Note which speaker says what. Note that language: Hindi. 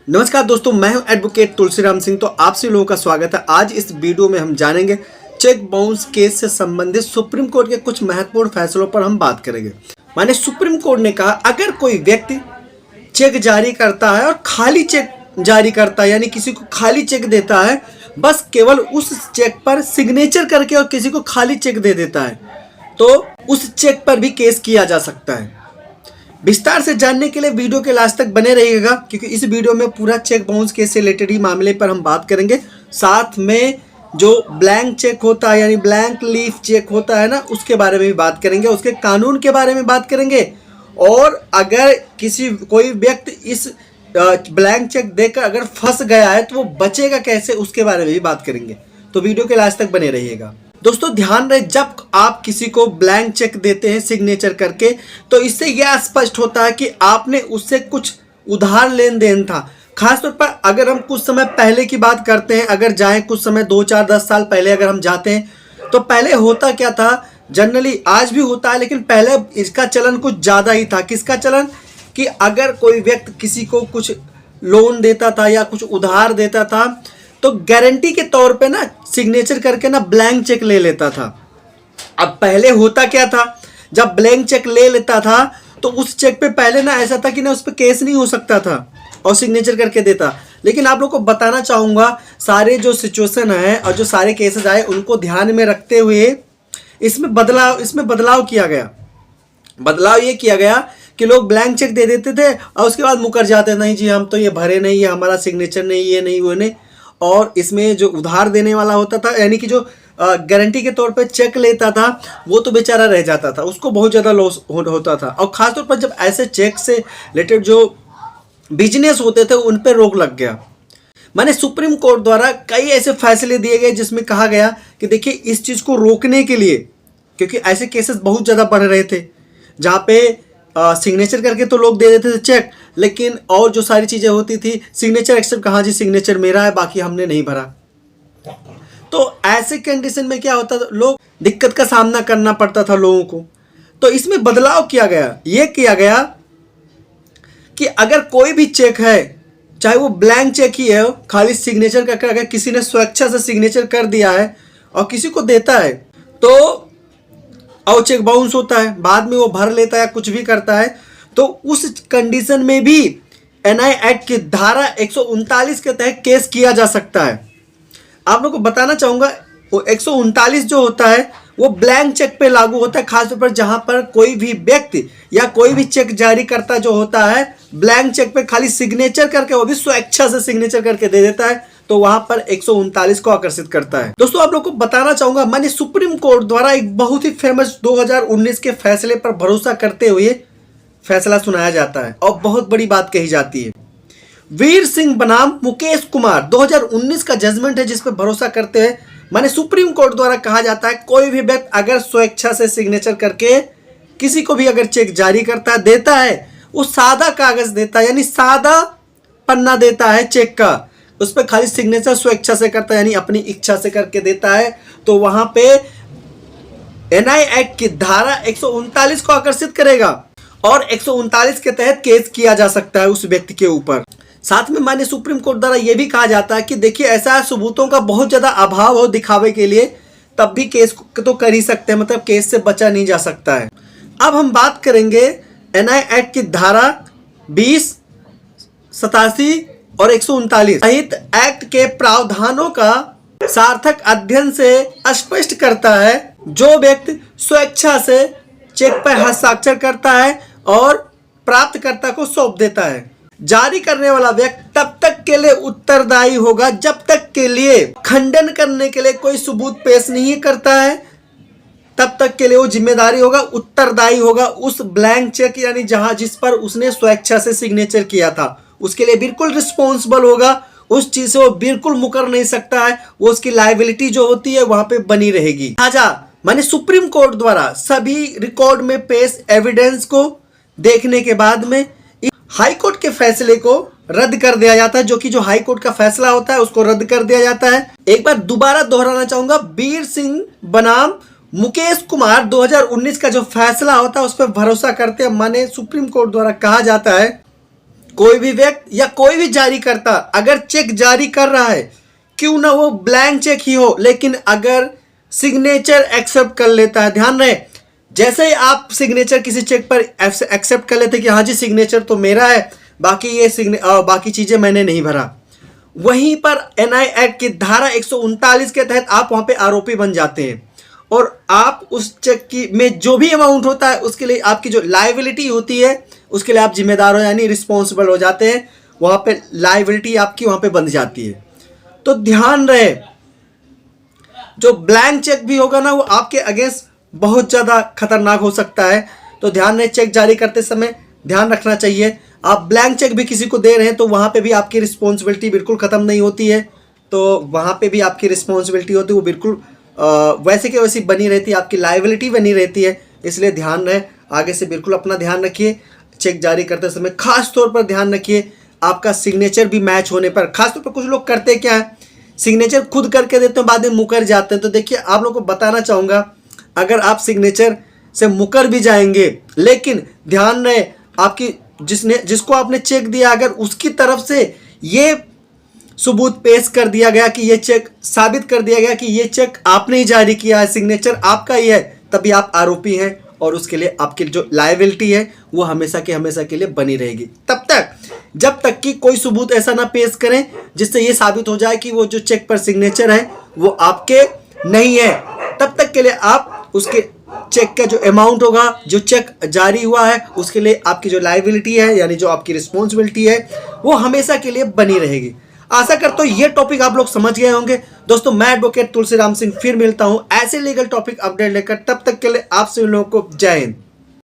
Speaker 1: नमस्कार दोस्तों, मैं हूं एडवोकेट तुलसीराम सिंह। तो आप सभी लोगों का स्वागत है। आज इस वीडियो में हम जानेंगे चेक बाउंस केस से संबंधित सुप्रीम कोर्ट के कुछ महत्वपूर्ण फैसलों पर हम बात करेंगे। माने सुप्रीम कोर्ट ने कहा अगर कोई व्यक्ति चेक जारी करता है और खाली चेक जारी करता है, यानी किसी को खाली चेक देता है, बस केवल उस चेक पर सिग्नेचर करके और किसी को खाली चेक दे देता है, तो उस चेक पर भी केस किया जा सकता है। विस्तार से जानने के लिए वीडियो के लास्ट तक बने रहिएगा, क्योंकि इस वीडियो में पूरा चेक बाउंस केस से रिलेटेड ही मामले पर हम बात करेंगे। साथ में जो ब्लैंक चेक होता है, यानी ब्लैंक लीफ चेक होता है ना, उसके बारे में भी बात करेंगे, उसके कानून के बारे में बात करेंगे। और अगर कोई व्यक्ति इस ब्लैंक चेक देकर अगर फंस गया है तो वो बचेगा कैसे, उसके बारे में भी बात करेंगे। तो वीडियो के लास्ट तक बने रहिएगा। दोस्तों ध्यान रहे, जब आप किसी को ब्लैंक चेक देते हैं सिग्नेचर करके, तो इससे यह स्पष्ट होता है कि आपने उससे कुछ उधार लेन देन था। खासतौर पर अगर हम कुछ समय पहले की बात करते हैं, अगर जाएं कुछ समय 2, 4, 10 साल पहले अगर हम जाते हैं, तो पहले होता क्या था, जनरली आज भी होता है लेकिन पहले इसका चलन कुछ ज़्यादा ही था। किसका चलन? कि अगर कोई व्यक्ति किसी को कुछ लोन देता था या कुछ उधार देता था, तो गारंटी के तौर पे ना सिग्नेचर करके ना ब्लैंक चेक ले लेता था। अब पहले होता क्या था, जब ब्लैंक चेक ले लेता था तो उस चेक पे पहले ना ऐसा था कि ना उस पर केस नहीं हो सकता था और सिग्नेचर करके देता। लेकिन आप लोग को बताना चाहूँगा, सारे जो सिचुएशन है और जो सारे केसेस आए उनको ध्यान में रखते हुए इसमें बदलाव किया गया। बदलाव ये किया गया कि लोग ब्लैंक चेक दे देते थे और उसके बाद मुकर जाते, नहीं जी हम तो ये भरे नहीं, ये हमारा सिग्नेचर नहीं, ये नहीं वो नहीं। और इसमें जो उधार देने वाला होता था, यानी कि जो गारंटी के तौर पे चेक लेता था, वो तो बेचारा रह जाता था, उसको बहुत ज़्यादा लॉस होता था। और ख़ासतौर पर जब ऐसे चेक से रिलेटेड जो बिजनेस होते थे उन पर रोक लग गया। माने सुप्रीम कोर्ट द्वारा कई ऐसे फैसले दिए गए जिसमें कहा गया कि देखिए इस चीज़ को रोकने के लिए, क्योंकि ऐसे केसेस बहुत ज़्यादा बढ़ रहे थे जहाँ पे सिग्नेचर करके तो लोग दे देते थे चेक, लेकिन और जो सारी चीज़ें होती थी, सिग्नेचर एक्सेप्ट, कहाँ जी सिग्नेचर मेरा है बाकी हमने नहीं भरा। तो ऐसे कंडीशन में क्या होता था, लोग दिक्कत का सामना करना पड़ता था लोगों को। तो इसमें बदलाव किया गया, ये किया गया कि अगर कोई भी चेक है, चाहे वो ब्लैंक चेक ही है, खाली सिग्नेचर करके अगर किसी ने स्वेच्छा से सिग्नेचर कर दिया है और किसी को देता है, तो और चेक बाउंस होता है, बाद में वो भर लेता है, कुछ भी करता है, तो उस कंडीशन में भी एनआई एक्ट की धारा 139 के तहत केस किया जा सकता है। आप लोगों को बताना चाहूँगा, वो 139 जो होता है वो ब्लैंक चेक पे लागू होता है, खासतौर पर जहाँ पर कोई भी व्यक्ति या कोई भी चेक जारी करता जो होता है ब्लैंक चेक पे खाली सिग्नेचर करके, वो भी स्वेच्छा से सिग्नेचर करके दे देता है, तो वहां पर 139 को आकर्षित करता है। दोस्तों आप लोग को बताना चाहूंगा, माननीय सुप्रीम कोर्ट द्वारा एक बहुत ही फेमस 2019 के फैसले पर भरोसा करते हुए फैसला सुनाया जाता है और बहुत बड़ी बात कही जाती है। वीर सिंह बनाम मुकेश कुमार 2019 का जजमेंट है, जिस पर भरोसा करते हैं माने सुप्रीम कोर्ट द्वारा कहा जाता है कोई भी व्यक्ति अगर स्वेच्छा से सिग्नेचर करके किसी को भी अगर चेक जारी करता है, देता है, वो सादा कागज देता है, यानी सादा पन्ना देता है चेक का, उस पर खाली सिग्नेचर स्वेच्छा से करता है, यानी अपनी इच्छा से करके देता है, तो वहां पे एनआई एक्ट की धारा 139 को आकर्षित करेगा और 139 के तहत केस किया जा सकता है उस व्यक्ति के ऊपर। साथ में माननीय सुप्रीम कोर्ट द्वारा यह भी कहा जाता है कि देखिए ऐसा सबूतों का बहुत ज्यादा अभाव हो दिखावे के लिए, तब भी केस तो कर ही सकते हैं, मतलब केस से बचा नहीं जा सकता है। अब हम बात करेंगे एनआई एक्ट की धारा 20, 87 और 139 सहित एक्ट के प्रावधानों का सार्थक अध्ययन से स्पष्ट करता है जो व्यक्ति स्वेच्छा से चेक पर हस्ताक्षर करता है और प्राप्तकर्ता को सौंप देता है, जारी करने वाला व्यक्ति तब तक के लिए उत्तरदायी होगा जब तक के लिए खंडन करने के लिए कोई सबूत पेश नहीं करता है, तब तक के लिए वो जिम्मेदारी होगा, उत्तरदायी होगा उस ब्लैंक चेक, यानी जहां जिस पर उसने स्वेच्छा से सिग्नेचर किया था, उसके लिए बिल्कुल रिस्पॉन्सिबल होगा, उस चीज से वो बिल्कुल मुकर नहीं सकता है, वो उसकी लायबिलिटी जो होती है वहां पे बनी रहेगी। लिहाजा माने सुप्रीम कोर्ट द्वारा सभी रिकॉर्ड में पेश एविडेंस को देखने के बाद में हाई कोर्ट के फैसले को रद्द कर दिया जाता है, जो कि जो हाई कोर्ट का फैसला होता है उसको रद्द कर दिया जाता है। एक बार दोबारा दोहराना चाहूंगा, वीर सिंह बनाम मुकेश कुमार 2019 का जो फैसला होता है उस पर भरोसा करते हैं। माने सुप्रीम कोर्ट द्वारा कहा जाता है कोई भी व्यक्ति या कोई भी जारी करता अगर चेक जारी कर रहा है, क्यों ना वो ब्लैंक चेक ही हो, लेकिन अगर सिग्नेचर एक्सेप्ट कर लेता है, ध्यान रहे, जैसे ही आप सिग्नेचर किसी चेक पर एक्सेप्ट कर लेते कि हाँ जी सिग्नेचर तो मेरा है, बाकी बाकी चीजें मैंने नहीं भरा, वहीं पर एनआई एक्ट की धारा 139 के तहत आप वहां पे आरोपी बन जाते हैं और आप उस चेक की में जो भी अमाउंट होता है उसके लिए आपकी जो लायबिलिटी होती है उसके लिए आप जिम्मेदार हो, यानी रिस्पॉन्सिबल हो जाते हैं, वहां पे लायबिलिटी आपकी वहां पे बंध जाती है। तो ध्यान रहे, जो ब्लैंक चेक भी होगा ना वो आपके अगेंस्ट बहुत ज़्यादा खतरनाक हो सकता है। तो ध्यान रहे, चेक जारी करते समय ध्यान रखना चाहिए। आप ब्लैंक चेक भी किसी को दे रहे हैं तो वहाँ पे भी आपकी रिस्पॉन्सिबिलिटी बिल्कुल ख़त्म नहीं होती है, तो वहाँ पे भी आपकी रिस्पॉन्सिबिलिटी होती है, वो बिल्कुल वैसे के वैसी बनी रहती है, आपकी लायबिलिटी बनी रहती है। इसलिए ध्यान रहे, आगे से बिल्कुल अपना ध्यान रखिए। चेक जारी करते समय खास तौर पर ध्यान रखिए आपका सिग्नेचर भी मैच होने पर। खासतौर पर कुछ लोग करते क्या है, सिग्नेचर खुद करके देते हैं, बाद में मुकर जाते हैं। तो देखिए, आप लोगों को बताना चाहूँगा, अगर आप सिग्नेचर से मुकर भी जाएंगे, लेकिन ध्यान रहे आपकी जिसको आपने चेक दिया, अगर उसकी तरफ से ये सबूत पेश कर दिया गया कि ये चेक साबित कर दिया गया कि ये चेक आपने ही जारी किया है, सिग्नेचर आपका ही है, तभी आप आरोपी हैं और उसके लिए आपकी जो लायबिलिटी है वो हमेशा के लिए बनी रहेगी। तब तक जब तक कि कोई सबूत ऐसा ना पेश करें जिससे ये साबित हो जाए कि वो जो चेक पर सिग्नेचर है वो आपके नहीं है, तब तक के लिए आप उसके चेक का जो अमाउंट होगा, जो चेक जारी हुआ है, उसके लिए आपकी जो लायबिलिटी है यानी जो आपकी रिस्पॉन्सिबिलिटी है वो हमेशा के लिए बनी रहेगी। आशा करता हूँ ये टॉपिक आप लोग समझ गए होंगे। दोस्तों, मैं एडवोकेट तुलसीराम सिंह फिर मिलता हूँ ऐसे लीगल टॉपिक अपडेट लेकर। तब तक के लिए आप सभी लोगों को जय हिंद।